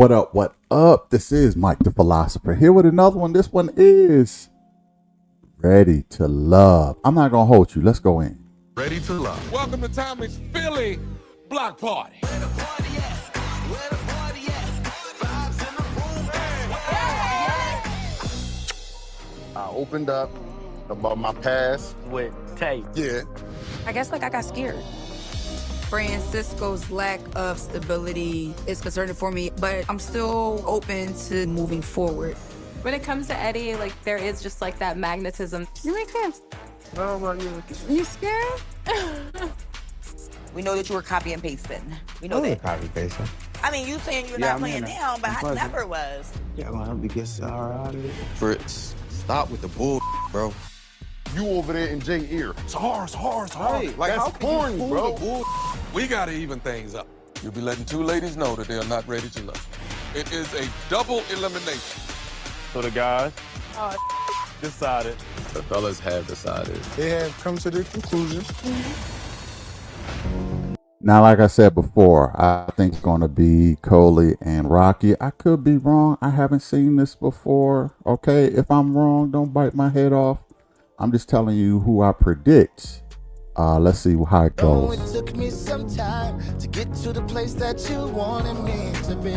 What up? What up? This is Mike the Philosopher here with another one. This one is Ready to Love. I'm not going to hold you. Let's go in. Ready to Love. Welcome to Tommy's Philly Block Party. Where the party at? Where the party at? Vibes in the room. I opened up about my past with Tay. Yeah. I guess I got scared. Francisco's lack of stability is concerning for me, but I'm still open to moving forward. When it comes to Eddie, there is just that magnetism. You make sense. How about you? You scared? We know that you were copy and pasting. We know that. Copy pasting. I mean, you saying you're not playing down, but I never was. Yeah, I'm gonna help you get Sarah out of it. Fritz, stop with the bull, bro. You over there in Jay ear. It's hard. Right. Like, that's how can corny, you bro. pull the bull? We gotta even things up. You'll be letting two ladies know that they are not ready to love. It is a double elimination. So the guys decided. The fellas have decided. They have come to the conclusion. Now, like I said before, I think it's going to be Coley and Rocky. I could be wrong. I haven't seen this before. Okay, if I'm wrong, don't bite my head off. I'm just telling you who I predict. Let's see how it goes. It took me some time to get to the place that you wanted me to be.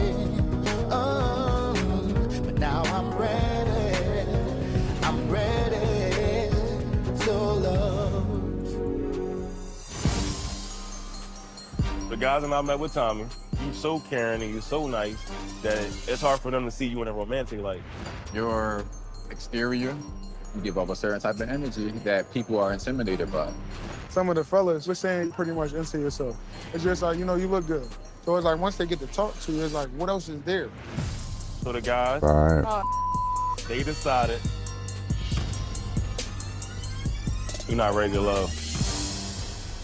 But now I'm ready. I'm ready to love. The guys and I met with Tommy. You so caring and you so nice that it's hard for them to see you in a romantic light. Your exterior, you give off a certain type of energy that people are intimidated by. Some of the fellas, we're saying pretty much into yourself. It's just like, you look good. So it's like once they get to talk to you, it's like, what else is there? So the guys, Right. they decided you're not ready to love.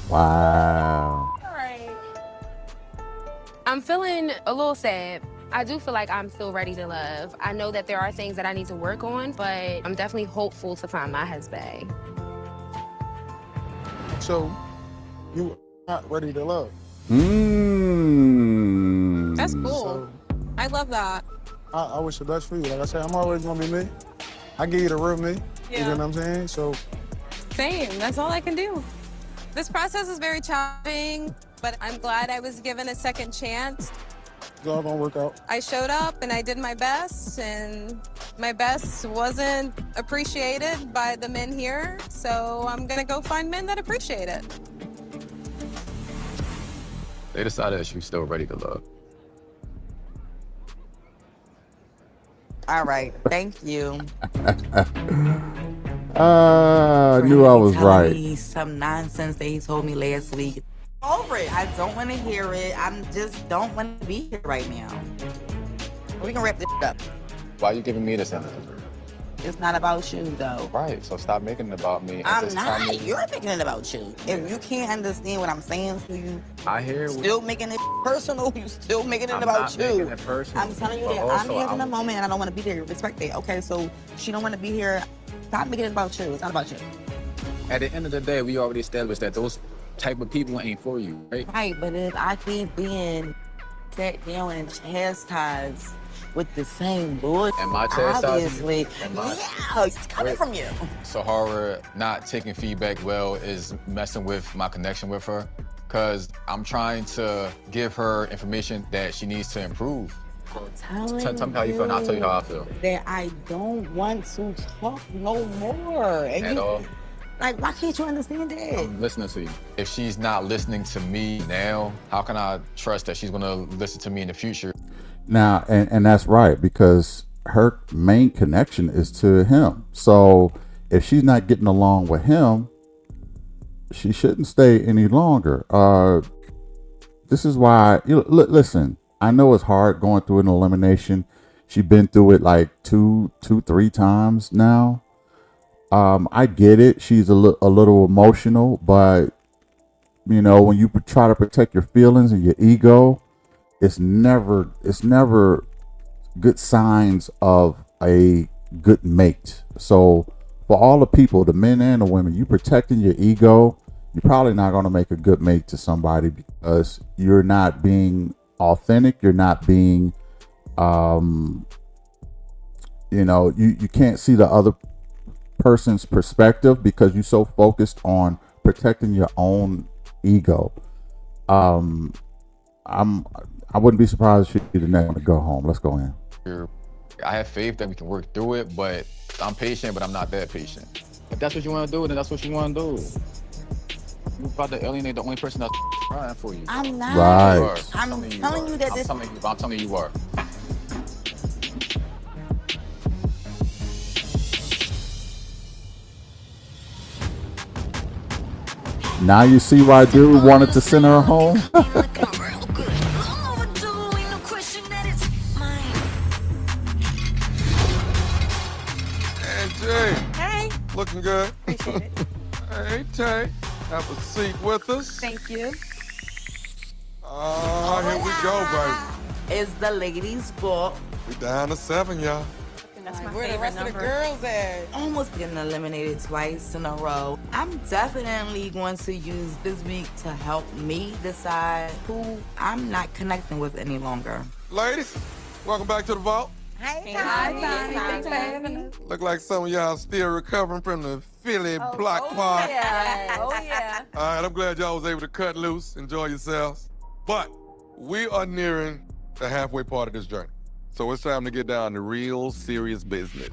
Wow. All right. I'm feeling a little sad. I do feel like I'm still ready to love. I know that there are things that I need to work on, but I'm definitely hopeful to find my husband. So you not ready to love. That's cool. So I love that. I wish the best for you. Like I said, I'm always gonna be me. I give you the real me. You know what I'm saying? So Same. That's all I can do. This process is very challenging, but I'm glad I was given a second chance. it's all gonna work out. I showed up and I did my best, and my best wasn't appreciated by the men here, so I'm gonna go find men that appreciate it. They decided that you're still ready to love. All right, thank you. I knew I was right. Me some nonsense that he told me last week. Over it. I don't want to hear it. I just don't want to be here right now. We can wrap this up. Why are you giving me this energy? It's not about you, though. Right, so stop making it about me. And I'm just tell not. me- You're making it about you. If you can't understand what I'm saying to you, I hear still making it personal. You still making it I'm about not you. making it personal, I'm telling you but that I'm also having a moment and I don't want to be there. Respect that. Okay, so she don't want to be here. Stop making it about you. It's not about you. At the end of the day, we already established that those type of people ain't for you, right? Right, but if I keep being sat down and chastised with the same bullshit, Am I chastising you? obviously, Am I? yeah, it's coming from you. Sahara not taking feedback well is messing with my connection with her, because I'm trying to give her information that she needs to improve. Tell me how you feel, and I'll tell you how I feel. That I don't want to talk no more. And At all. Like, why can't you understand that? I'm listening to you. If she's not listening to me now, how can I trust that she's gonna listen to me in the future? Now, and that's right, because her main connection is to him. So if she's not getting along with him, she shouldn't stay any longer. This is why, listen, I know it's hard going through an elimination. She's been through it like two, 3 times now. I get it. She's a little emotional, but when you try to protect your feelings and your ego, it's never good signs of a good mate. So for all the people, the men and the women, you protecting your ego, you're probably not going to make a good mate to somebody because you're not being authentic. You're not being You know, you can't see the other person's perspective because you're so focused on protecting your own ego. I wouldn't be surprised if you're the next one to go home. Let's go in. I have faith that we can work through it, but I'm patient, but I'm not that patient. If that's what you want to do, then that's what you want to do. You're about to alienate the only person that's crying for you. I'm not. Right. I'm telling you that this. I'm telling you you are. Now you see why dude wanted to send her home. And Jay, Hey. looking good. Appreciate it. Hey, Tay, have a seat with us. Thank you. Here we go, baby. It's the ladies' book. We down to 7, y'all. That's my Where the favorite rest number. of the girls at? Almost getting eliminated twice in a row. I'm definitely going to use this week to help me decide who I'm not connecting with any longer. Ladies, welcome back to the vault. Hey, Thanks for having us. Look like some of y'all still recovering from the Philly block party. Yeah. Oh, yeah. All right, I'm glad y'all was able to cut loose, enjoy yourselves. But we are nearing the halfway part of this journey. So it's time to get down to real serious business.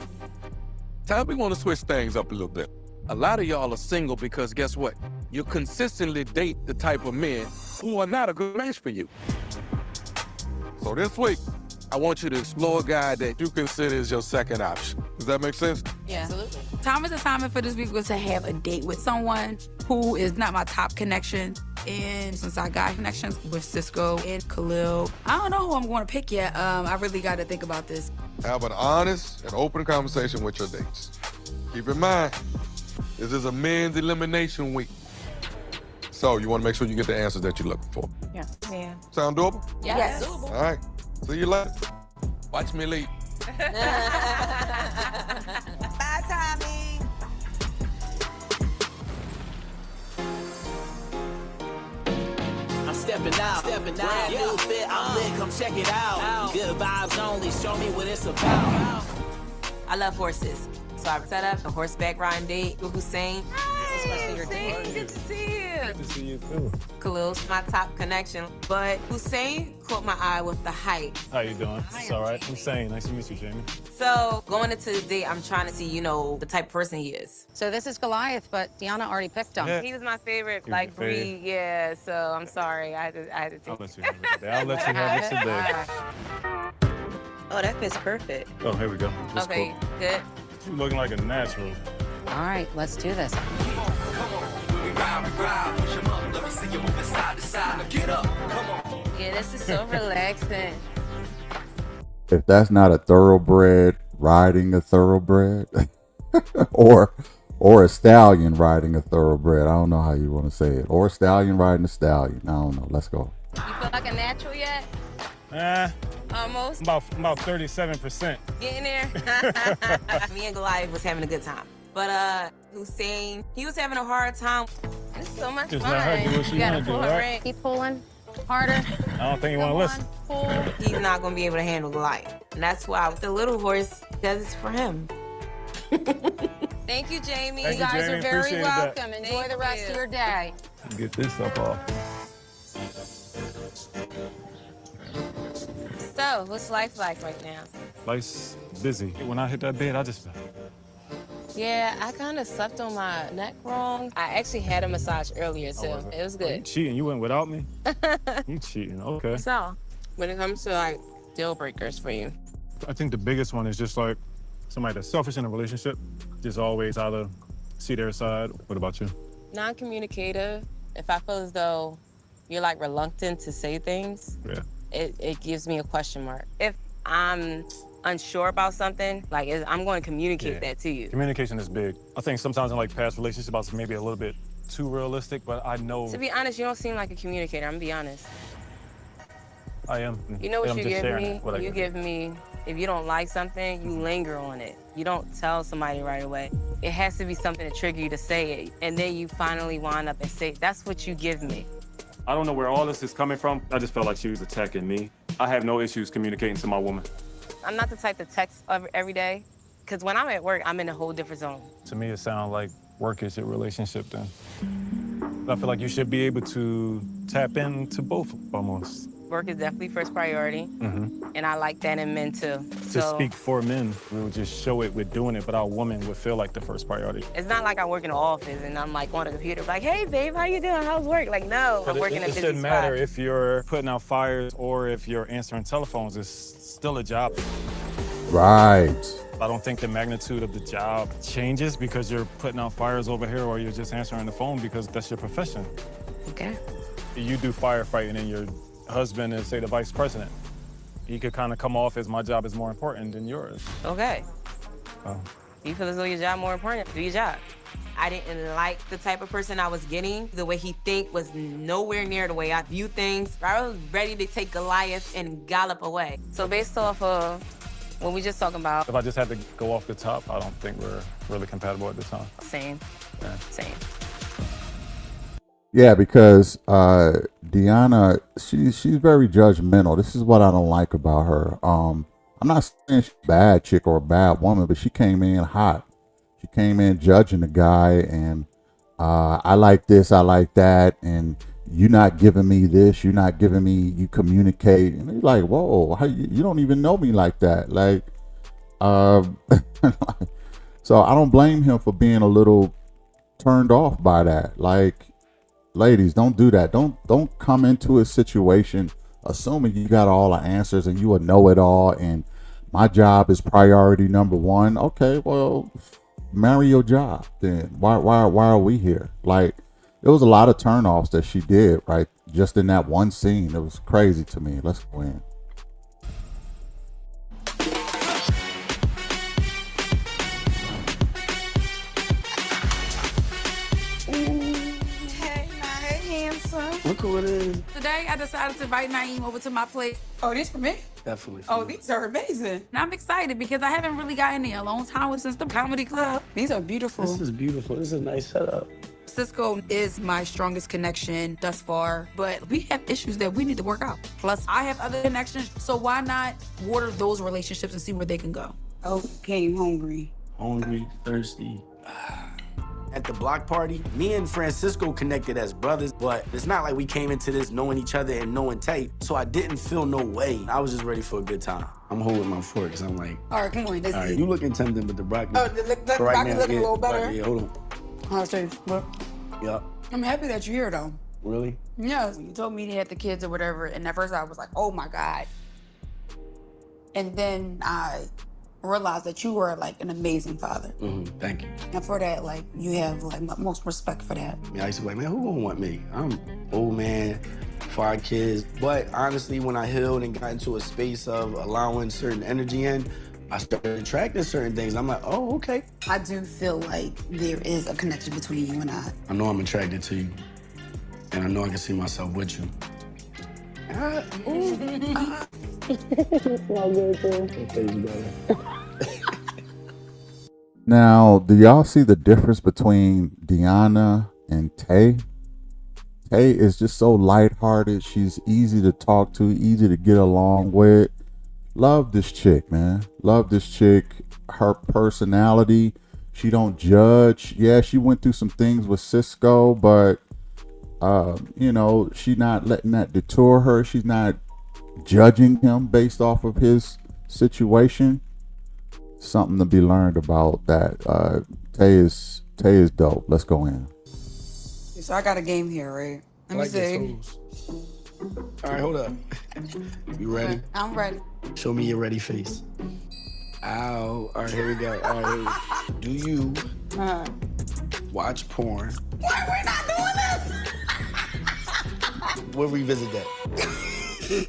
Time we want to switch things up a little bit. A lot of y'all are single because guess what? You consistently date the type of men who are not a good match for you. So this week, I want you to explore a guy that you consider is your second option. Does that make sense? Yeah. Absolutely. Thomas' assignment for this week was to have a date with someone who is not my top connection. And since I got connections with Cisco and Khalil, I don't know who I'm going to pick yet. I really got to think about this. Have an honest and open conversation with your dates. Keep in mind, this is a men's elimination week. So you want to make sure you get the answers that you're looking for. Yeah. Yeah. Sound doable? Yes. All right. See you later. Watch me leave. Bye, Tommy. I'm stepping out, brand new fit, I'm lit, come check it out. Good vibes only, show me what it's about. I love horses, so I set up a horseback riding date with Hussein. Hey, good to see you. Good to see you too. Khalil's my top connection, but Hussein caught my eye with the height. How you doing? It's all right. Hussein, nice to meet you, Jamie. So going into this date, I'm trying to see, you know, the type of person he is. So this is Goliath, but Deanna already picked him. Yeah. He was my favorite, He was like, your favorite. breed, yeah, so I'm sorry, I had to take I'll let you have it today. I'll let you have it today. Oh, that fits perfect. Oh, here we go. That's Okay, cool. good. You looking like a natural. All right, let's do this. Yeah, this is so relaxing. If that's not a thoroughbred riding a thoroughbred, or a stallion riding a thoroughbred, I don't know how you want to say it, or a stallion riding a stallion. I don't know. Let's go. You feel like a natural yet? Almost. About 37%. Getting there. Me and Goliath was having a good time. But Hussein, he was having a hard time. This is so much Just fun. let her do what she You gotta wanna do, pull her right? in. Keep pulling harder. I don't think you want to listen. Pull. He's not gonna be able to handle Goliath. And that's why with the little horse, because it's for him. Thank you, Jamie. Thank You guys Jamie. are very Appreciate that. welcome. Enjoy Thank the rest you. of your day. Get this stuff off. So, what's life like right now? Life's busy. When I hit that bed, I just felt. Yeah, I kind of slept on my neck wrong. I actually had a massage earlier, too. was it? It was You good. cheating? You went without me? You cheating? Okay. So, when it comes to, like, deal breakers for you. I think the biggest one is just like somebody that's selfish in a relationship. Just always either see their side. What about you? Non-communicative. If I feel as though you're, like, reluctant to say things, Yeah. it gives me a question mark. If I'm unsure about something, like, I'm going to communicate that to you. Communication is big. I think sometimes in like past relationships, I was maybe a little bit too realistic, but I know To be honest, you don't seem like a communicator. I'm gonna be honest. I am. You know what I'm you just give sharing me? what I You give me, if you don't like something, you linger on it. You don't tell somebody right away. It has to be something to trigger you to say it. And then you finally wind up and say, that's what you give me. I don't know where all this is coming from. I just felt like she was attacking me. I have no issues communicating to my woman. I'm not the type to text every day, because when I'm at work, I'm in a whole different zone. To me, it sounds like work is your relationship then. I feel like you should be able to tap into both almost. Work is definitely first priority, and I like that in men too. To speak for men, we would just show it with doing it, but our woman would feel like the first priority. It's not like I work in an office and I'm like on a computer like, hey babe, how you doing? How's work? Like, no, I'm working a busy spot. It shouldn't matter if you're putting out fires or if you're answering telephones. It's still a job. Right. I don't think the magnitude of the job changes because you're putting out fires over here or you're just answering the phone because that's your profession. Okay. You do firefighting and your husband is, say, the vice president. He could kind of come off as my job is more important than yours. Okay. You feel as though your job more important? Do your job. I didn't like the type of person I was getting. The way he think was nowhere near the way I view things. I was ready to take Goliath and gallop away. So based off of what we just talking about. If I just had to go off the top, I don't think we're really compatible at this time. Same. Yeah. Same. Yeah, because Deanna, she's very judgmental. This is what I don't like about her. I'm not saying she's a bad chick or a bad woman, but she came in hot. She came in judging the guy, and I like this, I like that, and you're not giving me this, you're not giving me, you communicate, and he's like, whoa, how you don't even know me like that, like, so I don't blame him for being a little turned off by that. Like, ladies, don't do that. Don't come into a situation assuming you got all the answers and you will know it all and my job is priority number one. Okay, well, marry your job then. Why are we here? Like, it was a lot of turnoffs that she did, right? Just in that one scene. It was crazy to me. Let's go in. Look who it is. Today, I decided to invite Naeem over to my place. Oh, this for me? Definitely. Oh, these are amazing. And I'm excited because I haven't really gotten there a long time since the comedy club. These are beautiful. This is beautiful. This is a nice setup. Cisco is my strongest connection thus far, but we have issues that we need to work out. Plus, I have other connections, so why not water those relationships and see where they can go? Oh, came hungry. Hungry, thirsty. At the block party, me and Francisco connected as brothers, but it's not like we came into this knowing each other and knowing tight, so I didn't feel no way. I was just ready for a good time. I'm holding my fork because I'm like, all right, come on, let's all right, you looking tempting, but the broccoli. Oh, the broccoli looking a little better. Yeah, hold on. I'll say, look. Yeah. I'm happy that you're here, though. Really? Yeah. You told me to have the kids or whatever, and at first I was like, oh my God. And then I realized that you were like an amazing father. Thank you. And for that, like, you have like most respect for that. I used to be like, man, who gonna want me? I'm old man, 5 kids. But honestly, when I healed and got into a space of allowing certain energy in, I started attracting certain things. I'm like, oh, okay. I do feel like there is a connection between you and I. I know I'm attracted to you. And I know I can see myself with you. Now, do y'all see the difference between Deanna and Tay? Tay is just so lighthearted. She's easy to talk to, easy to get along with. Love this chick, man. Love this chick. Her personality, she don't judge. Yeah, she went through some things with Cisco, but you know, she's not letting that deter her. She's not judging him based off of his situation. Something to be learned about that. Tay is dope. Let's go in. So I got a game here, right? Let me see. All right, hold up. You ready? I'm ready. Show me your ready face. Ow. All right, here we go. All right, do you watch porn? Why are we not doing this? We'll revisit that.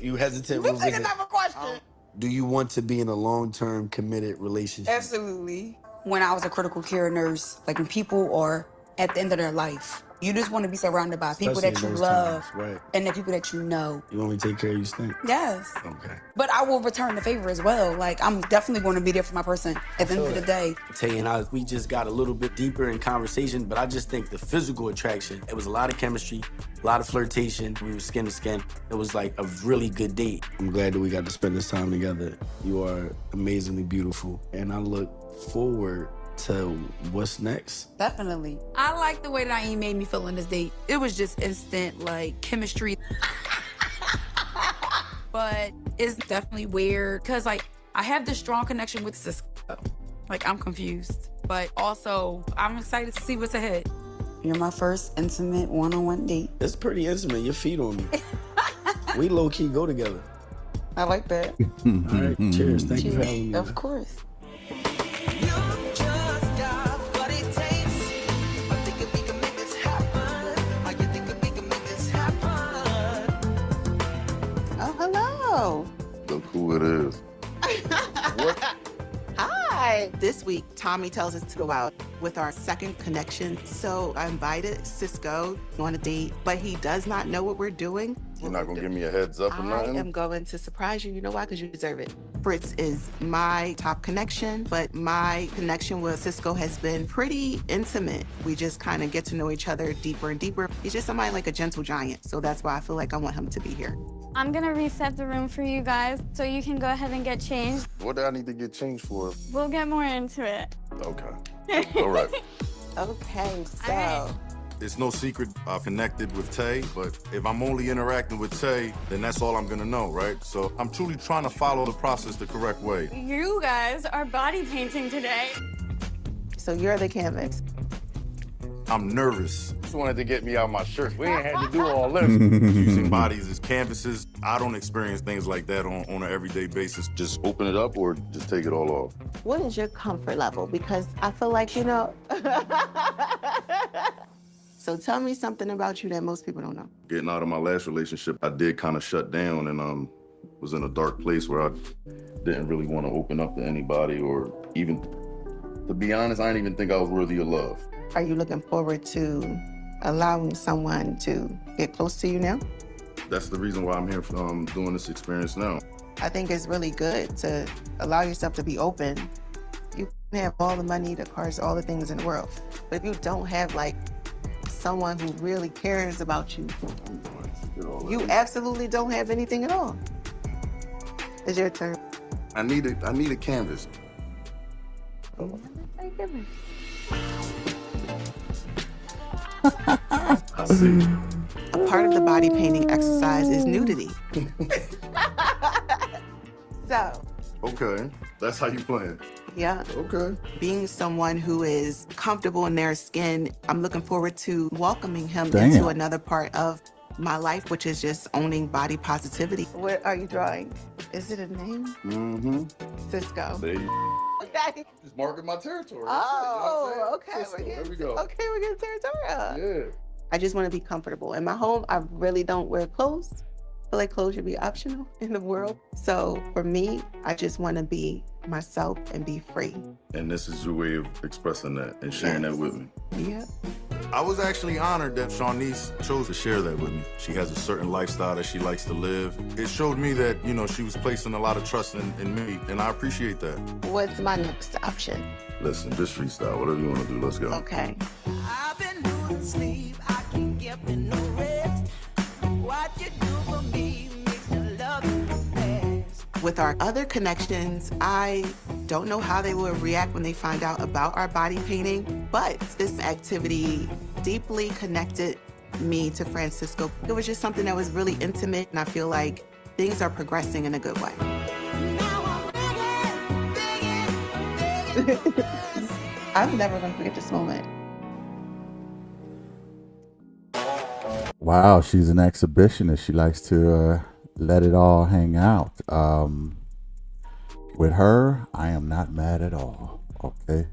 You hesitant, we'll Take visit. another question. Do you want to be in a long-term committed relationship? Absolutely. When I was a critical care nurse, like when people are at the end of their life. You just want to be surrounded by people Especially that in you those love times, right. and the people that you know. You only take care of you stink. Yes. Okay. But I will return the favor as well. Like, I'm definitely going to be there for my person at the end of the day. Tay and I, we just got a little bit deeper in conversation, but I just think the physical attraction, it was a lot of chemistry, a lot of flirtation. We were skin to skin. It was like a really good date. I'm glad that we got to spend this time together. You are amazingly beautiful, and I look forward to what's next. Definitely. I like the way that Aim made me feel on this date. It was just instant, like, chemistry. But it's definitely weird, because, like, I have this strong connection with Cisco. Like, I'm confused. But also, I'm excited to see what's ahead. You're my first intimate one-on-one date. It's pretty intimate. Your feet on me. We low-key go together. I like that. All right, cheers. Thank you for having me. Of course. Oh, hello. Look who it is. Hi. This week, Tommy tells us to go out with our second connection. So I invited Cisco on a date, but he does not know what we're doing. You're not gonna give me a heads up or I nothing? am going to surprise you. You know why? Because you deserve it. Fritz is my top connection, but my connection with Cisco has been pretty intimate. We just kind of get to know each other deeper and deeper. He's just somebody like a gentle giant. So that's why I feel like I want him to be here. I'm gonna reset the room for you guys so you can go ahead and get changed. What do I need to get changed for? We'll get more into it. Okay. All right. Okay, so. All right. It's no secret I've connected with Tay, but if I'm only interacting with Tay, then that's all I'm gonna know, right? So I'm truly trying to follow the process the correct way. You guys are body painting today. So you're the canvas. I'm nervous. Just wanted to get me out my shirt. We ain't had to do all this. Using bodies as canvases, I don't experience things like that on an everyday basis. Just open it up or just take it all off. What is your comfort level? Because I feel like, you know. So tell me something about you that most people don't know. Getting out of my last relationship, I did kind of shut down and was in a dark place where I didn't really want to open up to anybody or even, to be honest, I didn't even think I was worthy of love. Are you looking forward to allowing someone to get close to you now? That's the reason why I'm here doing this experience now. I think it's really good to allow yourself to be open. You can have all the money, the cars, all the things in the world. But if you don't have like someone who really cares about you, you absolutely don't have anything at all. It's your turn. I need a canvas. Oh my goodness. I see. A part of the body painting exercise is nudity. So. Okay, that's how you plan. Yeah. Okay. Being someone who is comfortable in their skin, I'm looking forward to welcoming him Damn. into another part of my life, which is just owning body positivity. What are you drawing? Is it a name? Mm-hmm. Cisco. Baby. Okay. Just marking my territory. Oh, okay. Cisco, We're there we getting, go. okay, we're getting territorial. Yeah. I just want to be comfortable. In my home, I really don't wear clothes. I feel like clothes should be optional in the world. So for me, I just want to be myself and be free. And this is your way of expressing that and sharing that with me. Yeah. I was actually honored that Shaunice chose to share that with me. She has a certain lifestyle that she likes to live. It showed me that, you know, she was placing a lot of trust in me, and I appreciate that. What's my next option? Listen, just freestyle, whatever you want to do, let's go. Okay. I've been losing sleep, I can't get no rest. What you do for me makes me love you fast. With our other connections, I don't know how they will react when they find out about our body painting, but this activity deeply connected me to Francisco. It was just something that was really intimate, and I feel like things are progressing in a good way. I'm never gonna forget this moment. Wow, she's an exhibitionist. She likes to let it all hang out. With her, I am not mad at all. Okay,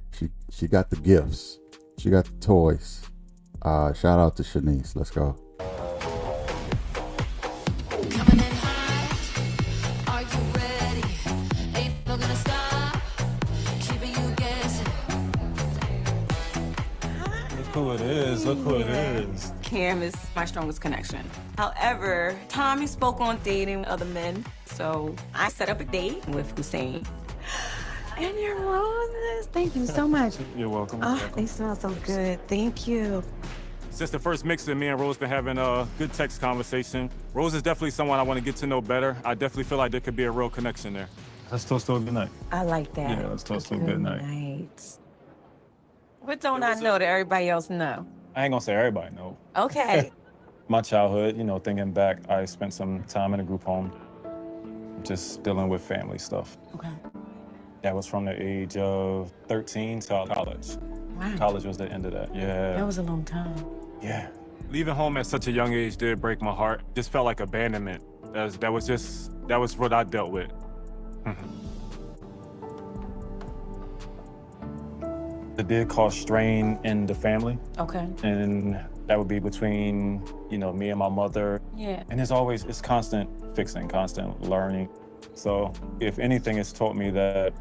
she got the gifts. She got the toys. Shout out to Shaunice. Let's go. who it is. Look who it is. Cam is my strongest connection. However, Tommy spoke on dating other men, so I set up a date with Hussein. And your roses. Thank you so much. You're welcome. Oh, they smell so good. Thank you. Since the first mix, me and Rose been having a good text conversation. Rose is definitely someone I want to get to know better. I definitely feel like there could be a real connection there. Let's toast to a good night. I like that. Yeah, let's toast to a good night. Night. What don't I know that everybody else know? I ain't gonna say everybody know. Okay. My childhood, thinking back, I spent some time in a group home, just dealing with family stuff. Okay. That was from the age of 13 till college. Wow. College was the end of that. Yeah. That was a long time. Yeah. Leaving home at such a young age did break my heart. Just felt like abandonment. That was what I dealt with. It did cause strain in the family. Okay. And that would be between, me and my mother. Yeah. And it's constant fixing, constant learning. So if anything, it's taught me that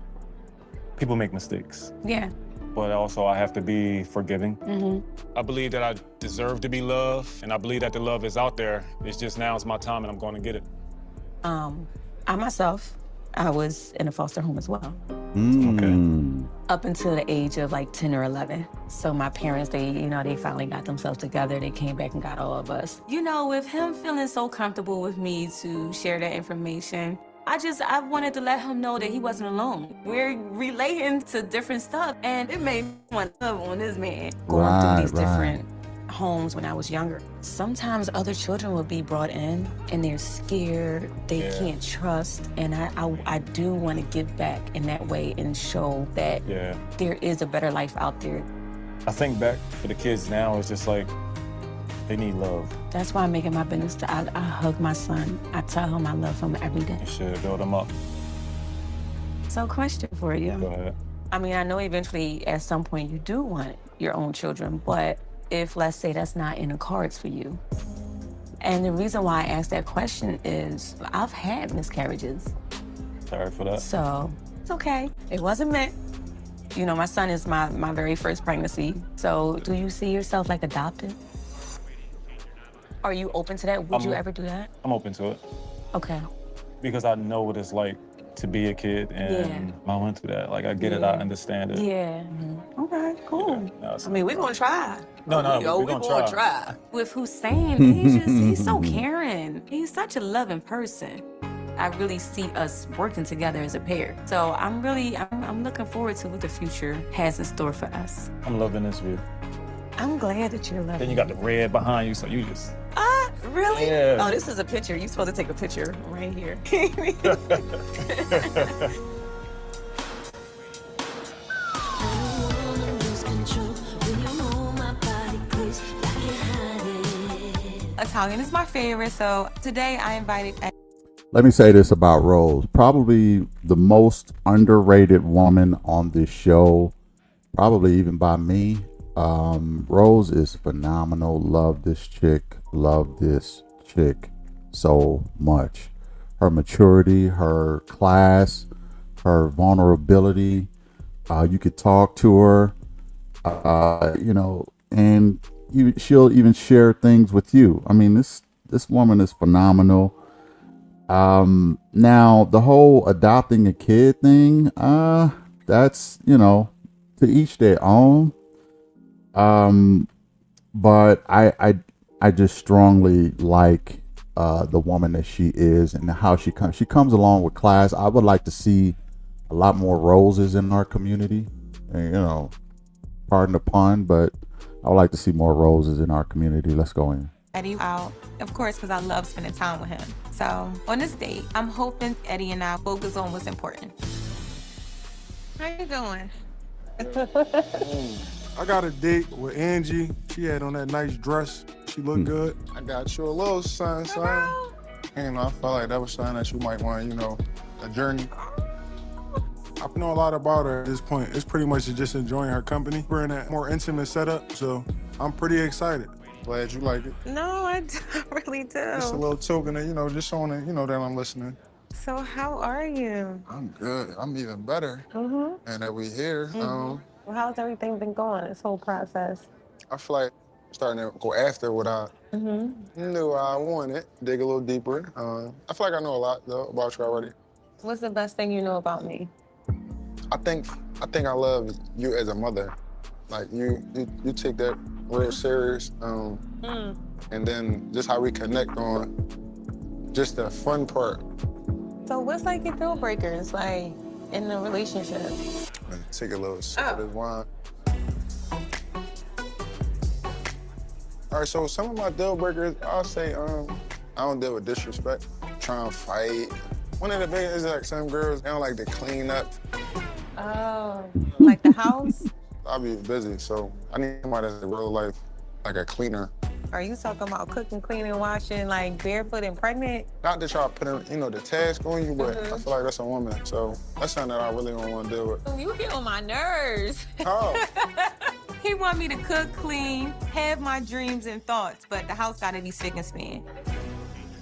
people make mistakes. Yeah. But also I have to be forgiving. Mm-hmm. I believe that I deserve to be loved, and I believe that the love is out there. It's just now is my time and I'm going to get it. I myself, I was in a foster home as well. Okay. Up until the age of like 10 or 11. So my parents, they finally got themselves together. They came back and got all of us. With him feeling so comfortable with me to share that information, I wanted to let him know that he wasn't alone. We're relating to different stuff, and it made me want to love on this man. Going through these different homes when I was younger. Sometimes other children will be brought in and they're scared, they can't trust, and I do want to give back in that way and show that there is a better life out there. I think back for the kids now, it's just like, they need love. That's why I'm making my business. I hug my son. I tell him I love him every day. You should build them up. So question for you. Go ahead. I know eventually at some point you do want your own children, but if, let's say, that's not in the cards for you. And the reason why I asked that question is I've had miscarriages. Sorry for that. So it's okay. It wasn't meant. My son is my very first pregnancy. So do you see yourself like adopted? Are you open to that? Would you ever do that? I'm open to it. Okay. Because I know what it's like to be a kid, and I went through that. Like, I get it, I understand it. Yeah. Okay, cool. We're going to try. No, we're going to try. With Hussein, he's so caring. He's such a loving person. I really see us working together as a pair. So I'm looking forward to what the future has in store for us. I'm loving this view. I'm glad that you're loving it. Then you got the red behind you, so you just... Really? Yeah. Oh, this is a picture. You're supposed to take a picture right here. Italian is my favorite, so today I invited... Let me say this about Rose. Probably the most underrated woman on this show, probably even by me. Rose is phenomenal. Love this chick so much. Her maturity, her class, her vulnerability. You could talk to her, and she'll even share things with you. This woman is phenomenal. Now the whole adopting a kid thing, that's, to each their own. But I just strongly like the woman that she is and how she comes along with class. I would like to see a lot more Roses in our community. And, pardon the pun, but I would like to see more Roses in our community. Let's go in. Eddie out, of course, because I love spending time with him. So on this date, I'm hoping Eddie and I focus on what's important. How you doing? I got a date with Angie. She had on that nice dress. She looked good. I got you a little sign. I felt like that was something that you might want, a journey. I know a lot about her at this point. It's pretty much just enjoying her company. We're in a more intimate setup, so I'm pretty excited. Glad you like it. No, I really do. Just a little token of, just showing it, that I'm listening. So how are you? I'm good. I'm even better. Mm-hmm. And that we here. Well, how's everything been going, this whole process? I feel like starting to go after what I knew I wanted, dig a little deeper. I feel like I know a lot though about you already. What's the best thing you know about me? I think I love you as a mother. Like you take that real serious. And then just how we connect on just the fun part. So what's like your deal breakers, like in the relationship? Take a little sip of this wine. All right, so some of my deal breakers, I'll say, I don't deal with disrespect, trying to fight. One of the biggest is like some girls, they don't like to clean up. Oh, like the house? I'll be busy, so I need somebody that's in real life, like a cleaner. Are you talking about cooking, cleaning, washing, like barefoot and pregnant? Not to try to put in, the task on you, but I feel like that's a woman. So that's something that I really don't want to deal with. You get on my nerves. Oh. He want me to cook, clean, have my dreams and thoughts, but the house gotta be spick and span.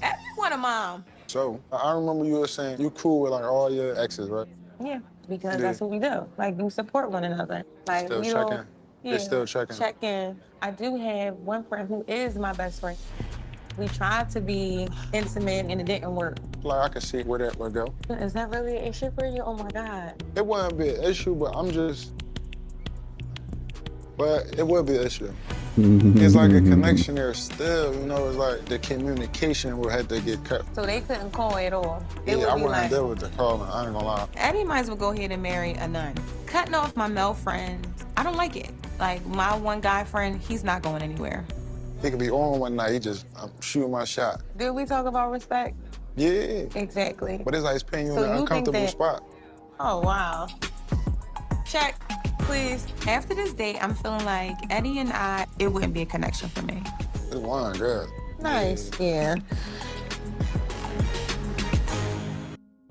Everyone a mom. So I remember you were saying you cool with like all your exes, right? Yeah, because that's what we do. Like, we support one another. Like, Still we checking. don't. Yeah, They still checking. Check in. I do have one friend who is my best friend. We tried to be intimate and it didn't work. Like I can see where that would go. Is that really an issue for you? Oh my God. It wouldn't be an issue, but but it would be an issue. It's like a connection there still, it's like the communication will have to get cut. So they couldn't call at all. It Yeah, I would be wouldn't like, deal with the calling, I ain't gonna lie. Eddie might as well go ahead and marry a nun. Cutting off my male friends, I don't like it. Like, my one guy friend, he's not going anywhere. He could be on one night, he just, I'm shooting my shot. Did we talk about respect? Yeah. Exactly. But it's like it's putting you So in an you think uncomfortable that- spot. Oh, wow. Check, please. After this date, I'm feeling like Eddie and I, it wouldn't be a connection for me. It's wine, good. Nice, yeah.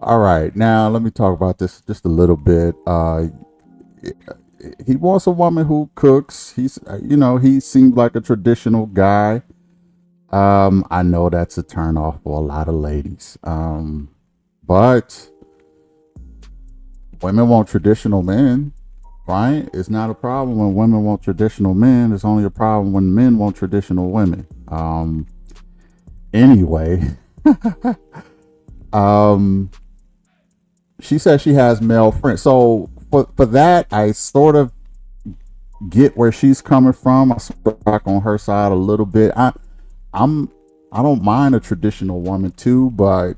All right, now let me talk about this just a little bit. He wants a woman who cooks. He seems like a traditional guy. I know that's a turn off for a lot of ladies. But women want traditional men, right? It's not a problem when women want traditional men. It's only a problem when men want traditional women. Anyway, she says she has male friends. So for that, I sort of get where she's coming from. I sort of back on her side a little bit. I don't mind a traditional woman too, but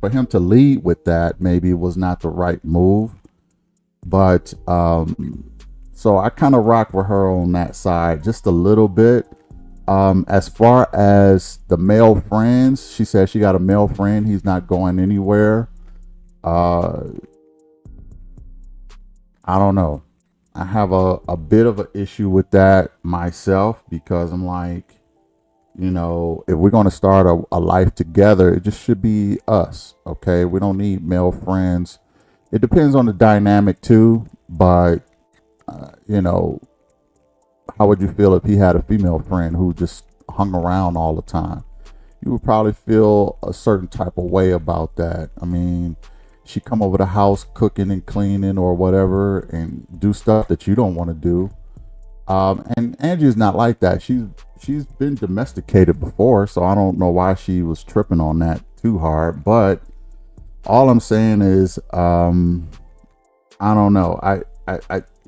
for him to lead with that maybe was not the right move. But so I kind of rock with her on that side just a little bit. As far as the male friends, she said she got a male friend. He's not going anywhere. I don't know. I have a bit of an issue with that myself because I'm like, if we're going to start a life together, it just should be us. Okay. We don't need male friends. It depends on the dynamic too, but how would you feel if he had a female friend who just hung around all the time? You would probably feel a certain type of way about that. I mean, she come over the house cooking and cleaning or whatever and do stuff that you don't want to do. And Angie's not like that. She's been domesticated before, so I don't know why she was tripping on that too hard. But all I'm saying is, I don't know.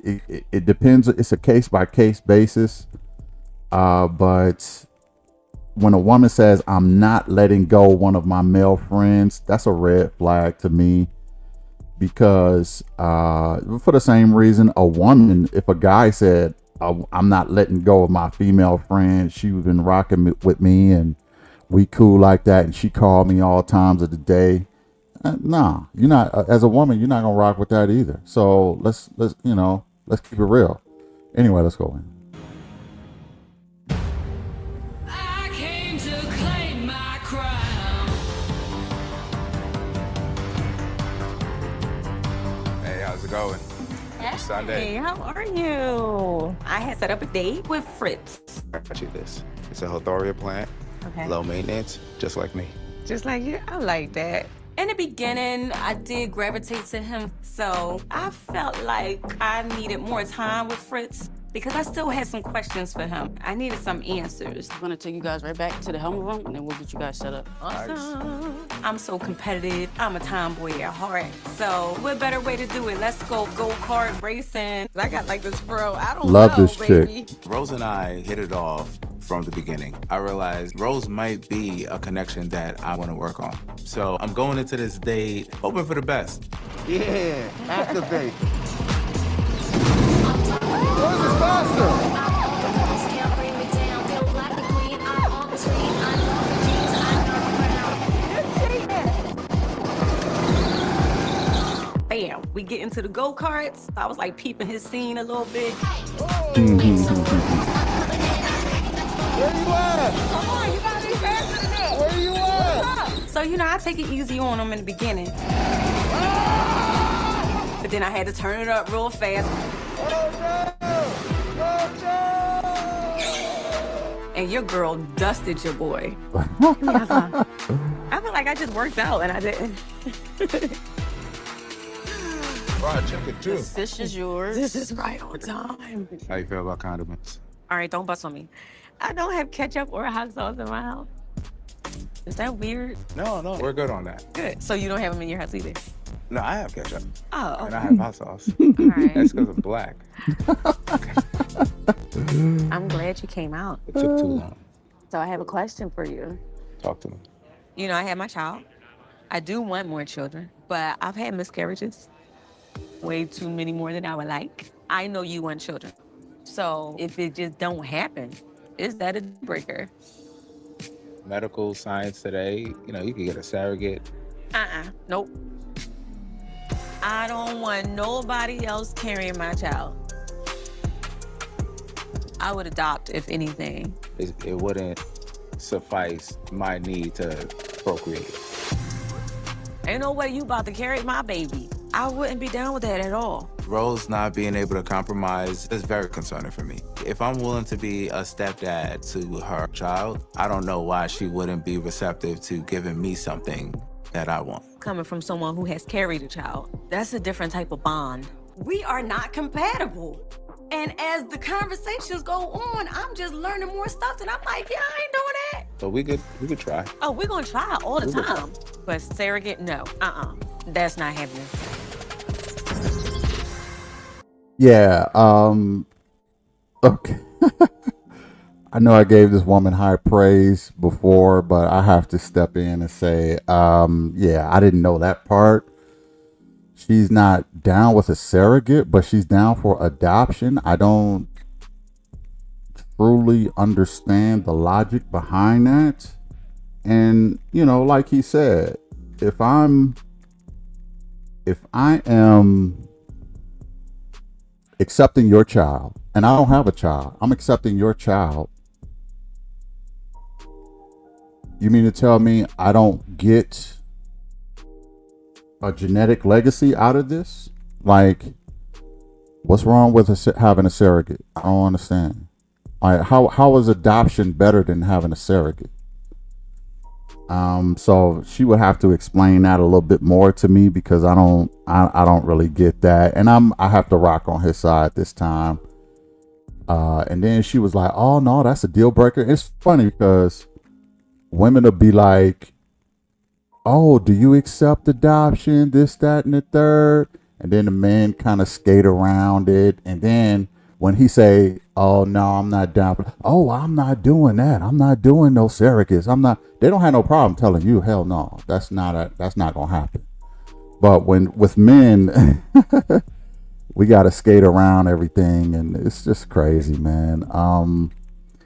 It depends. It's a case by case basis. But when a woman says, I'm not letting go one of my male friends, that's a red flag to me. Because for the same reason, a woman, if a guy said, I'm not letting go of my female friend, she's been rocking with me and we cool like that, and she called me all times of the day. Nah, you're not, as a woman, you're not gonna rock with that either. So let's keep it real. Anyway, let's go in. Going. Sunday. Hey, how are you? I had set up a date with Fritz. I got you this. It's a Hothoria plant, Okay. low maintenance, just like me. Just like you, I like that. In the beginning, I did gravitate to him, so I felt like I needed more time with Fritz. because I still had some questions for him. I needed some answers. I'm gonna take you guys right back to the helmet room, and then we'll get you guys set up. Awesome. I'm so competitive. I'm a tomboy at heart. So what better way to do it? Let's go go-kart racing. I got like this fro. I don't Love know, this baby. chick. Rose and I hit it off from the beginning. I realized Rose might be a connection that I want to work on. So I'm going into this date hoping for the best. Yeah, activate. Yours is faster. Bam, we get into the go-karts. I was like peeping his scene a little bit. Where you at? Come on, you gotta be faster than that. Where you at? So, I take it easy on him in the beginning. But then I had to turn it up real fast. And your girl dusted your boy. I feel like I just worked out and I didn't. Right, check it too. This is yours. This is right on time. How you feel about condiments? All right, don't bust on me. I don't have ketchup or hot sauce in my house. Is that weird? No, we're good on that. Good. So you don't have them in your house either? No, I have ketchup. Oh. And I have hot sauce. All right. That's because I'm black. I'm glad you came out. It took too long. So I have a question for you. Talk to me. I had my child. I do want more children, but I've had miscarriages. Way too many more than I would like. I know you want children. So if it just don't happen, is that a deal breaker? Medical science today, you can get a surrogate. Nope. I don't want nobody else carrying my child. I would adopt, if anything. It wouldn't suffice my need to procreate. Ain't no way you about to carry my baby. I wouldn't be down with that at all. Rose not being able to compromise is very concerning for me. If I'm willing to be a stepdad to her child, I don't know why she wouldn't be receptive to giving me something that I want. Coming from someone who has carried a child, that's a different type of bond. We are not compatible. And as the conversations go on, I'm just learning more stuff, and I'm like, yeah, I ain't doing that. So we could try. Oh, we're gonna try all the time. But surrogate, no. That's not happening. Yeah, okay. I know I gave this woman high praise before, but I have to step in and say, yeah, I didn't know that part. She's not down with a surrogate, but she's down for adoption. I don't truly understand the logic behind that. And, like he said, if I am accepting your child, and I don't have a child, I'm accepting your child, you mean to tell me I don't get a genetic legacy out of this? Like, what's wrong with having a surrogate? I don't understand. Like, how is adoption better than having a surrogate? So she would have to explain that a little bit more to me, because I don't really get that, and I have to rock on his side this time. And then she was like, "Oh no, that's a deal breaker." It's funny because women will be like, "Oh, do you accept adoption? This, that, and the third." And then the men kind of skate around it, and then when he say, "Oh no, I'm not down for," "Oh, I'm not doing that. I'm not doing no surrogates. I'm not." They don't have no problem telling you, "Hell no, that's not gonna happen." But with men, we gotta skate around everything, and it's just crazy, man.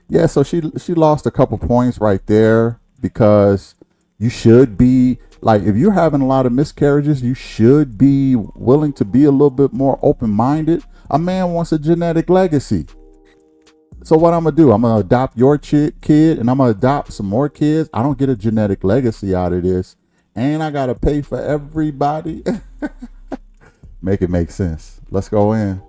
Yeah, so she lost a couple points right there, because you should be like, if you're having a lot of miscarriages, you should be willing to be a little bit more open-minded. A man wants a genetic legacy. So what I'm gonna do? I'm gonna adopt your kid, and I'm gonna adopt some more kids. I don't get a genetic legacy out of this, and I gotta pay for everybody. Make it make sense. Let's go in.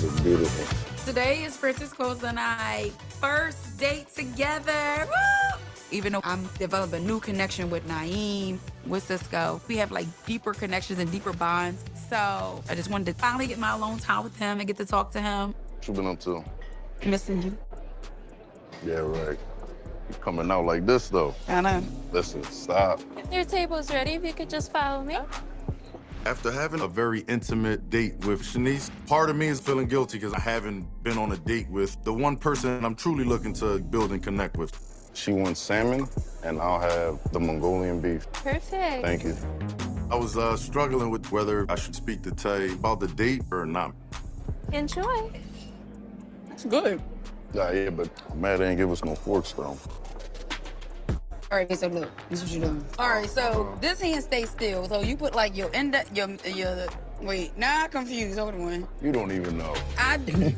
It's beautiful. Today is Francisco's and I first date together. Woo! Even though I'm developing a new connection with Naeem, with Cisco, we have like deeper connections and deeper bonds. So I just wanted to finally get my alone time with him and get to talk to him. What you been up to? Missing you. Yeah, right. You coming out like this, though. I know. Listen, stop. Your table's ready. If you could just follow me. After having a very intimate date with Shanice, part of me is feeling guilty because I haven't been on a date with the one person I'm truly looking to build and connect with. She wants salmon, and I'll have the Mongolian beef. Perfect. Thank you. I was struggling with whether I should speak to Tay about the date or not. Enjoy. It's good. Yeah, but Matt ain't give us no forks, though. All right, so look, this is what you're doing. All right, so this hand stays still. So you put like your wait, now I'm confused. Hold on. You don't even know. I do.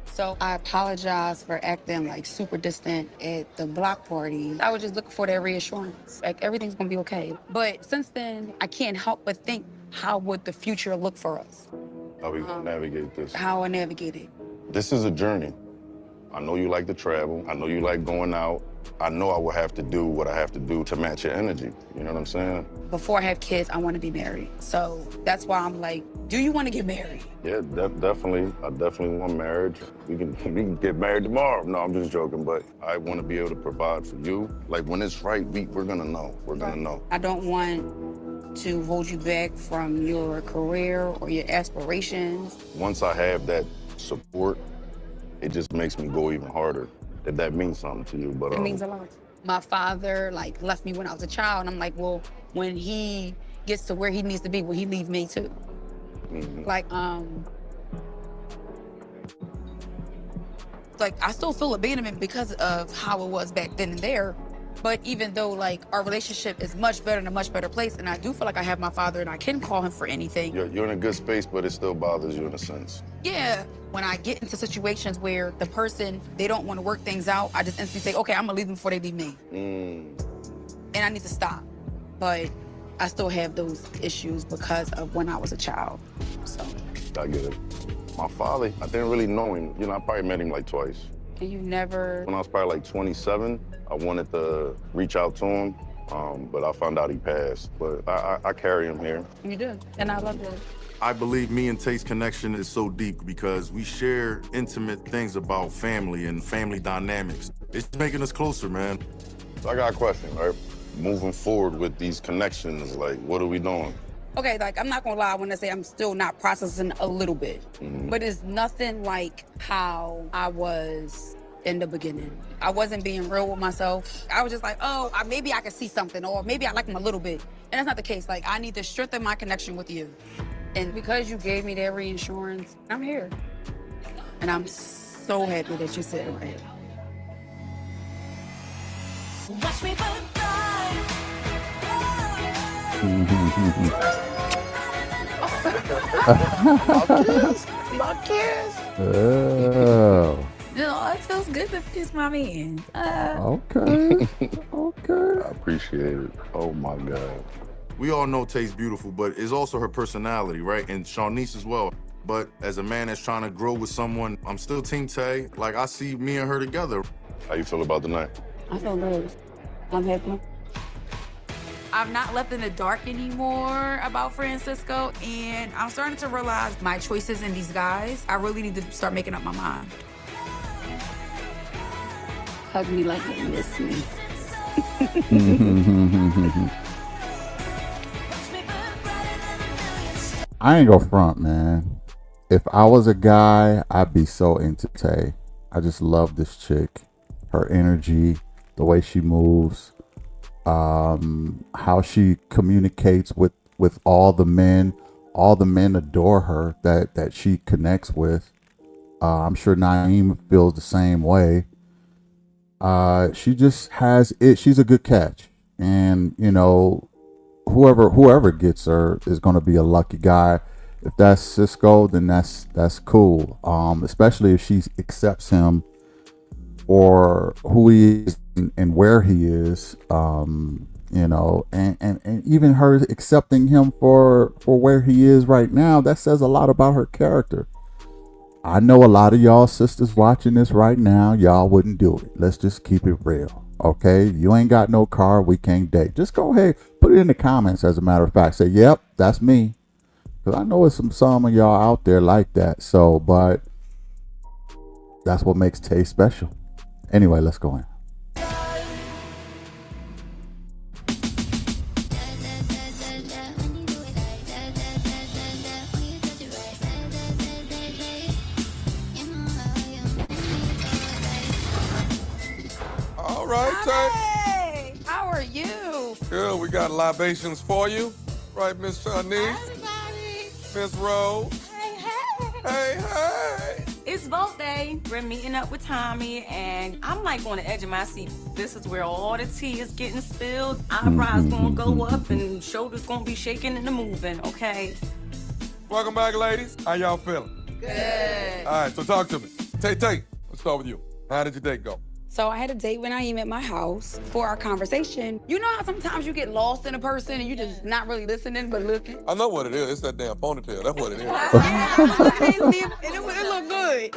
So I apologize for acting like super distant at the block party. I was just looking for that reassurance. Like everything's gonna be okay. But since then, I can't help but think, how would the future look for us? How we gonna navigate this? How I navigate it. This is a journey. I know you like to travel. I know you like going out. I know I will have to do what I have to do to match your energy. You know what I'm saying? Before I have kids, I want to be married. So that's why I'm like, do you want to get married? Yeah, definitely. I definitely want marriage. We can get married tomorrow. No, I'm just joking, but I want to be able to provide for you. Like when it's right, we're gonna know. We're gonna know. I don't want to hold you back from your career or your aspirations. Once I have that support, it just makes me go even harder. If that means something to you, but It means a lot. My father like left me when I was a child, and I'm like, well, when he gets to where he needs to be, will he leave me too? Like I still feel abandonment because of how it was back then and there. But even though like our relationship is much better in a much better place, and I do feel like I have my father and I can call him for anything. You're in a good space, but it still bothers you in a sense. Yeah. When I get into situations where the person, they don't want to work things out, I just instantly say, okay, I'm gonna leave them before they leave me. And I need to stop. But I still have those issues because of when I was a child, so. I get it. My father, I didn't really know him. You know, I probably met him like twice. And you never? When I was probably like 27, I wanted to reach out to him, but I found out he passed. But I carry him here. You do, and I love it. I believe me and Tay's connection is so deep because we share intimate things about family and family dynamics. It's making us closer, man. So I got a question, right? Moving forward with these connections, like, what are we doing? Okay, like, I'm not gonna lie when I say I'm still not processing a little bit, but it's nothing like how I was in the beginning. I wasn't being real with myself. I was just like, oh, maybe I can see something, or maybe I like him a little bit. And that's not the case. Like, I need to strengthen my connection with you. And because you gave me that reinsurance, I'm here. And I'm so happy that you said it right. Watch me My kiss. Oh. No, it feels good to kiss my man. Okay. Okay. I appreciate it. Oh my God. We all know Tay's beautiful, but it's also her personality, right? And Shawnice as well. But as a man that's trying to grow with someone, I'm still Team Tay. Like, I see me and her together. How you feel about the night? I feel good. I'm happy. I'm not left in the dark anymore about Francisco, and I'm starting to realize my choices in these guys, I really need to start making up my mind. Hug me like you miss me. I ain't gonna front, man. If I was a guy, I'd be so into Tay. I just love this chick. Her energy, the way she moves, how she communicates with all the men. All the men adore her that she connects with. I'm sure Naeem feels the same way. She just has it. She's a good catch. And, you know, whoever gets her is going to be a lucky guy. If that's Cisco, then that's cool. Especially if she accepts him for who he is and where he is. you know, and even her accepting him for where he is right now, that says a lot about her character. I know a lot of y'all sisters watching this right now, y'all wouldn't do it. Let's just keep it real, okay? You ain't got no car, we can't date. Just go ahead, put it in the comments, as a matter of fact. Say, yep, that's me. Because I know it's some of y'all out there like that. So, but that's what makes Tay special. Anyway, let's go in. All right, Tay. Hey, how are you? Good, we got libations for you. Right, Miss Shanice? Miss Rose? Hey. It's vote day. We're meeting up with Tommy, and I'm like on the edge of my seat. This is where all the tea is getting spilled. Eyebrows gonna go up, and shoulders gonna be shaking and moving, okay? Welcome back, ladies. How y'all feeling? Good. All right, so talk to me. Tay, let's start with you. How did your date go? So I had a date with Naeem at my house for our conversation. You know how sometimes you get lost in a person and you just not really listening but looking? I know what it is. It's that damn ponytail. That's what it is. And it looked good.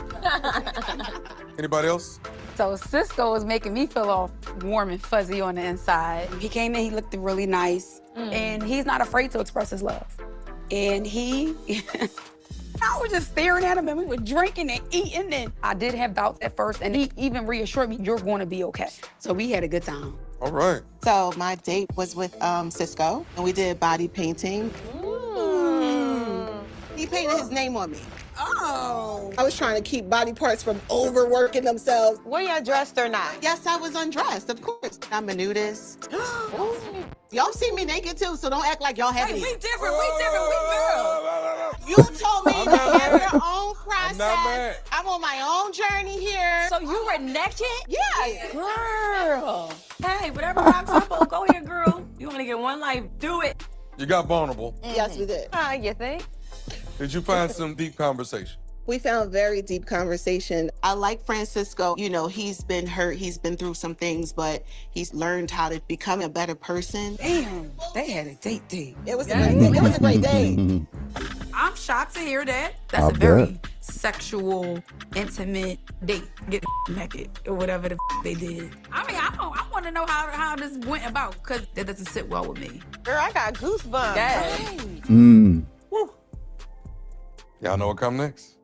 Anybody else? So Cisco was making me feel all warm and fuzzy on the inside. He came in, he looked really nice. And he's not afraid to express his love. And I was just staring at him and we were drinking and eating, and I did have doubts at first, and he even reassured me, you're gonna be okay. So we had a good time. All right. So my date was with Cisco, and we did body painting. He painted his name on me. Oh. I was trying to keep body parts from overworking themselves. Were you dressed or not? Yes, I was undressed, of course. I'm a nudist. Y'all see me naked too, so don't act like y'all have me. We different, we girls. You told me to have your own process. I'm not mad. I'm on my own journey here. So you were naked? Yeah. Girl. Hey, whatever rocks your boat, go ahead, girl. You only get one life, do it. You got vulnerable. Yes, we did. You think? Did you find some deep conversation? We found very deep conversation. I like Francisco. You know, he's been hurt. He's been through some things, but he's learned how to become a better person. Damn, they had a date. It was a great day. It was a great day. I'm shocked to hear that. That's I a very bet. sexual, intimate date. Get naked or whatever the they did. I mean, I want to know how this went about, because that doesn't sit well with me. Girl, I got goosebumps. Yes. Y'all know what come next?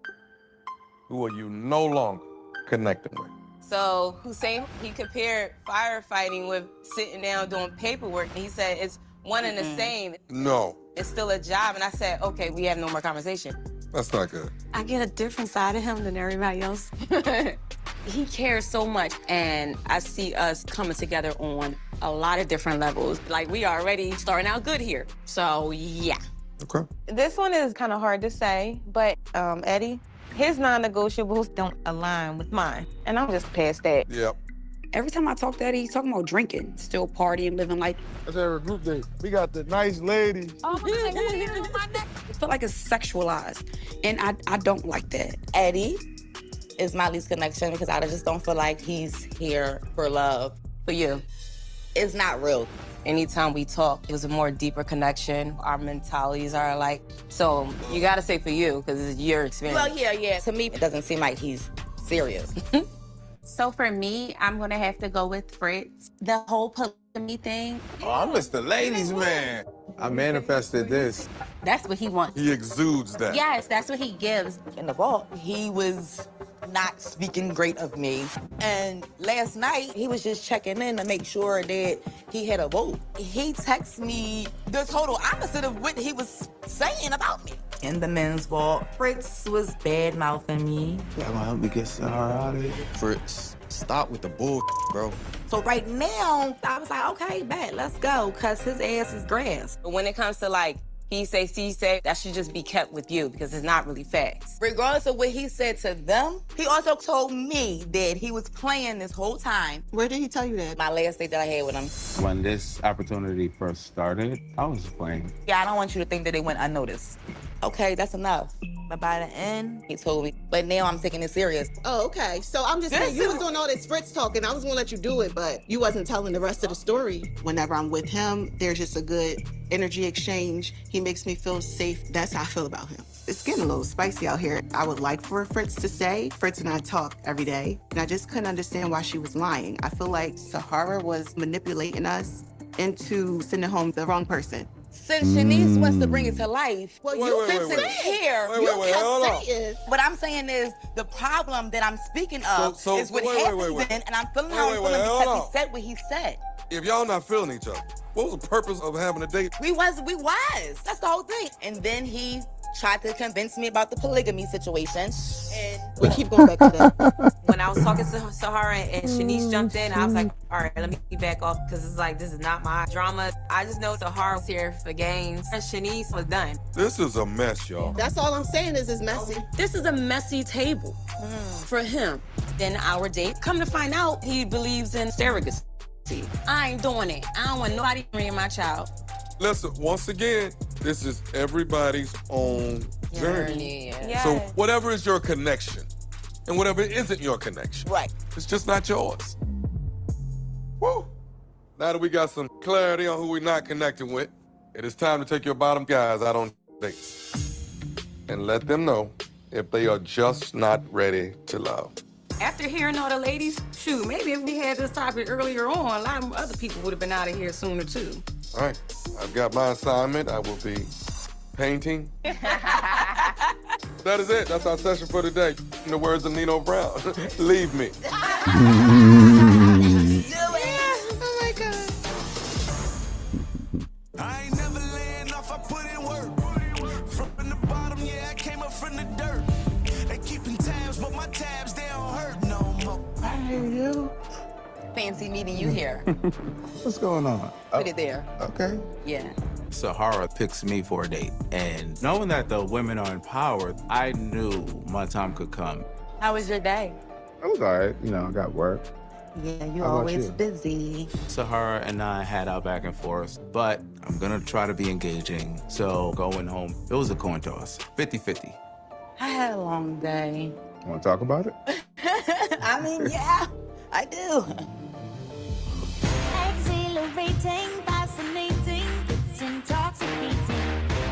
Who are you no longer connecting with? So Hussein, he compared firefighting with sitting down doing paperwork. And he said it's one and the same. No, It's still a job. And I said, okay, we have no more conversation. that's not good. I get a different side of him than everybody else. He cares so much, and I see us coming together on a lot of different levels. Like, we are already starting out good here. So, yeah. Okay. This one is kind of hard to say, but Eddie, his non-negotiables don't align with mine. And I'm just past that. Yep. Every time I talk to Eddie, he's talking about drinking, still partying, living life. Let's have a group date. We got the nice ladies. Oh, I feel like it's sexualized, and I don't like that. Eddie is my least connection because I just don't feel like he's here for love. For you, It's not real. anytime we talk, it was a more deeper connection. Our mentalities are alike. So you gotta say for you, because it's your experience. Well, yeah. To me, it doesn't seem like he's serious. So for me, I'm gonna have to go with Fritz. The whole polygamy thing, Oh, I'm Mr. Ladies Man. I manifested this. that's what he wants. He exudes that. Yes, that's what he gives. In the vault, he was not speaking great of me. And last night, he was just checking in to make sure that he had a vote. He texted me the total opposite of what he was saying about me. In the men's vault, Fritz was bad-mouthing me. Y'all gonna help me get Sahara out of here? Fritz, stop with the bull, bro. So right now, I was like, okay, bet, let's go, because his ass is grass. But when it comes to like, he say, she say, that should just be kept with you because it's not really facts. Regardless of what he said to them, he also told me that he was playing this whole time. Where did he tell you that? My last date that I had with him. When this opportunity first started, I was playing. Yeah, I don't want you to think that it went unnoticed. Okay, that's enough. But by the end, he told me, but now I'm taking it serious. Oh, okay. So I'm just saying, you was doing all this Fritz talking. I was gonna let you do it, but you wasn't telling the rest of the story. Whenever I'm with him, there's just a good energy exchange. He makes me feel safe. That's how I feel about him. It's getting a little spicy out here. I would like for Fritz to say, Fritz and I talk every day, and I just couldn't understand why she was lying. I feel like Sahara was manipulating us into sending home the wrong person. Since Shanice wants to bring it to life, well, Wait, you wait, fix wait, it wait. here. Wait, You wait, hold on. kept saying. What I'm saying is the problem that I'm speaking of So- is what wait, wait, happened wait, wait. then, and I'm feeling Wait, how wait, I'm wait, feeling hold because on. he said what he said. If y'all not feeling each other, what was the purpose of having a date? We was. That's the whole thing. And then he tried to convince me about the polygamy situation, and we keep going back to that. When I was talking to Sahara and Shanice jumped in, I was like, all right, let me back off because it's like, this is not my drama. I just know Sahara was here for games and Shanice was done. This is a mess, y'all. That's all I'm saying is it's messy. This is a messy table for him. Then our date, come to find out, he believes in surrogacy. I ain't doing it. I don't want nobody bringing my child. Listen, once again, this is everybody's own journey. Yeah. So whatever is your connection, and whatever isn't your connection, right? It's just not yours. Woo! Now that we got some clarity on who we're not connecting with, it is time to take your bottom guys out on dates and let them know if they are just not ready to love. After hearing all the ladies, shoot, maybe if we had this topic earlier on, a lot of other people would have been out of here sooner too. All right, I've got my assignment. I will be painting. That is it. That's our session for today. In the words of Nino Brown, leave me. Oh my God. I ain't never laying off, I put in work. From the bottom, yeah, I came up from the dirt. They keeping tabs, but my tabs, they don't hurt no more. Hey, you. Fancy meeting you here. What's going on? Put it there. Okay. Yeah. Sahara picks me for a date. And knowing that the women are empowered, I knew my time could come. How was your day? It was all right. You know, I got work. Yeah, you How about always you? busy. Sahara and I had our back and forth, but I'm gonna try to be engaging. So going home, it was a coin toss, 50-50. I had a long day. Want to talk about it? I mean, yeah, I do. Exhilarating, fascinating, it's intoxicating.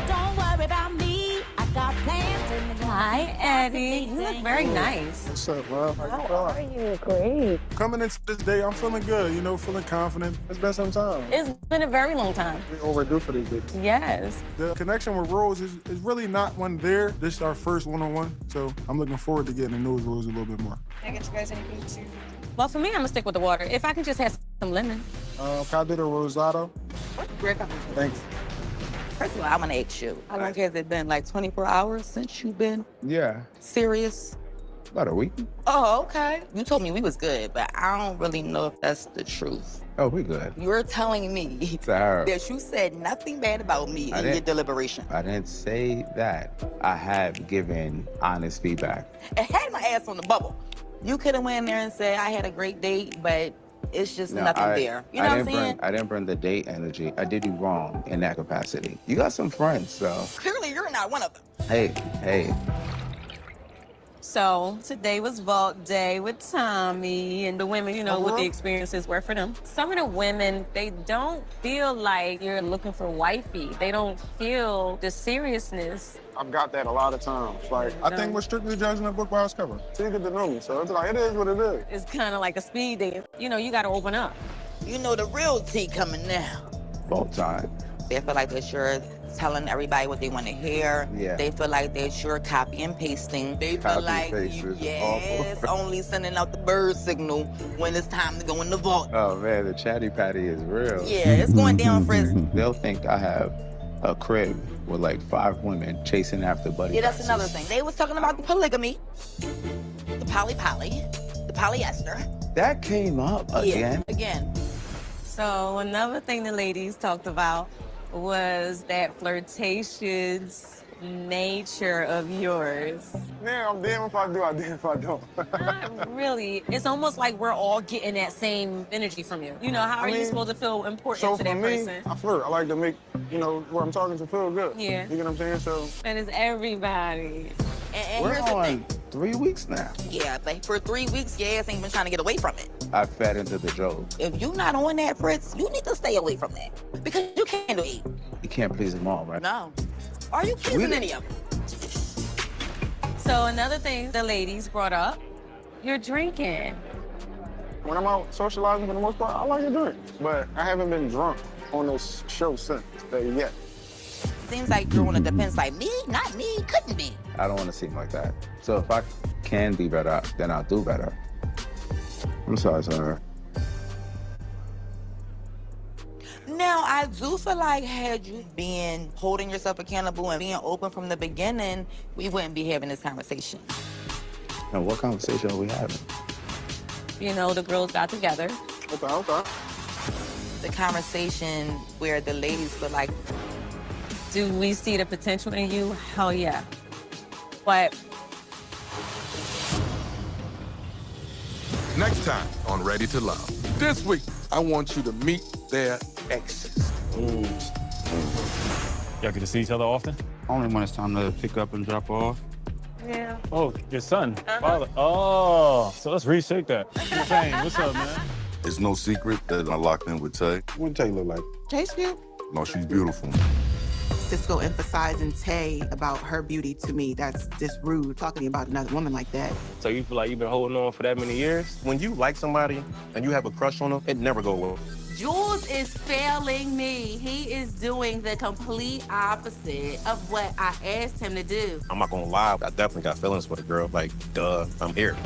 Don't worry about me, I got plans in the Hi, Eddie. You look very nice. What's up, love? How you How feeling? are you? Great. Coming into this day, I'm feeling good, you know, feeling confident. It's been some time. It's been a very long time. We overdue for these dates. Yes. The connection with Rose is really not one there. This is our first one-on-one, so I'm looking forward to getting to know Rose a little bit more. Can I get you guys anything too? Well, for me, I'm gonna stick with the water. If I can just have some lemon. Can I do the Rosado? Thanks. First of all, I want to ask you, how long has it been? Like 24 hours since you've been Yeah, serious? about a week. Oh, okay. You told me we was good, but I don't really know if that's the truth. Oh, we good. You're telling me Sahara. that you said nothing bad about me I in your didn't. deliberation. I didn't say that. I have given honest feedback. And had my ass on the bubble. You could have went in there and said, I had a great date, but it's just No, nothing I- there. You know what I'm saying? I didn't bring the date energy. I did you wrong in that capacity. You got some friends, so Clearly, you're not one of them. hey. So today was Vault Day with Tommy and the women, you know, what the experiences were for them. Some of the women, they don't feel like you're looking for wifey. They don't feel the seriousness. I've got that a lot of times. Like, I think we're strictly judging a book by its cover. So you get to know me, so it's like, it is what it is. It's kind of like a speed date. You know, you got to open up. You know the real tea coming now. Both time. They feel like that you're telling everybody what they want to hear. Yeah. They feel like that you're copy and pasting. They feel Copy like and paste you, is yes, only sending out the bird signal when it's time to go in the vault. Oh man, the chatty patty is real. Yeah, it's going down, Frizz. They'll think I have a crib with like 5 women chasing after buddy. Yeah, that's passes. another thing. They was talking about the polygamy, the poly, the polyester. That came up again. Yeah, again. So another thing the ladies talked about was that flirtatious nature of yours. Man, I'm damn if I do, I'm damn if I don't. Not really. It's almost like we're all getting that same energy from you. You know, how are you supposed to feel important So to for that me, person? I flirt. I like to make, who I'm talking to feel good. Yeah. You get what I'm saying? So And it's everybody. And We're here's the thing. on 3 weeks now. Yeah, but for 3 weeks, your ass ain't been trying to get away from it. I fed into the joke. If you not on that, Fritz, you need to stay away from that. Because you can't do it. You can't please them all, right? No. Are you pleasing any of them? So another thing the ladies brought up, you're drinking. when I'm out socializing for the most part, I like to drink. But I haven't been drunk on this show since yet. Seems like you're on a defense like me, not me, couldn't be. I don't want to seem like that. So if I can be better, then I'll do better. I'm sorry, sir. Now, I do feel like had you been holding yourself accountable and being open from the beginning, we wouldn't be having this conversation. Now, what conversation are we having? You know, the girls got together. Okay. The conversation where the ladies feel like, do we see the potential in you? Hell yeah. But Next time on Ready to Love. This week, I want you to meet their exes. Y'all get to see each other often? Only when it's time to pick up and drop off. yeah. Oh, your son. Father. Oh, so let's reshake that. Shane, what's up, man? It's no secret that I'm locked in with Tay. What Tay look like? Tay's cute. No, she's beautiful. Cisco emphasizing Tay about her beauty to me, that's just rude, talking about another woman like that. So you feel like you've been holding on for that many years? When you like somebody and you have a crush on them, it never goes well. Jules is failing me. He is doing the complete opposite of what I asked him to do. I'm not gonna lie, I definitely got feelings for the girl. Like, duh, I'm here.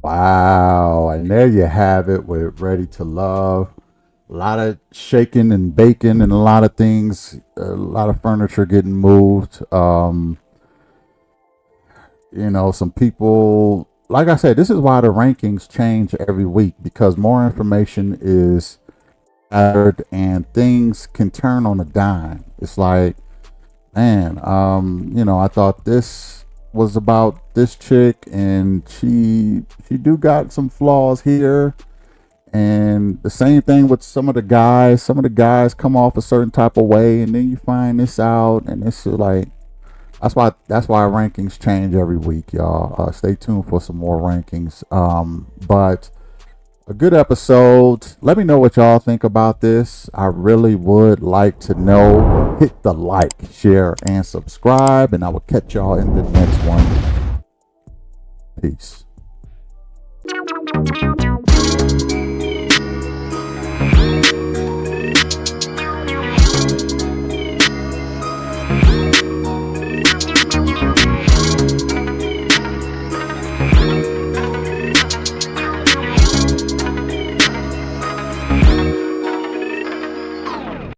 Wow, and there you have it with Ready to Love. A lot of shaking and baking and a lot of things, a lot of furniture getting moved. Some people, like I said, this is why the rankings change every week, because more information is added and things can turn on a dime. It's like, man, I thought this was about this chick and she do got some flaws here. And the same thing with some of the guys. Some of the guys come off a certain type of way, and then you find this out, and it's like, that's why rankings change every week, y'all. Stay tuned for some more rankings. But a good episode. Let me know what y'all think about this. I really would like to know. Hit the like, share, and subscribe, and I will catch y'all in the next one. Peace.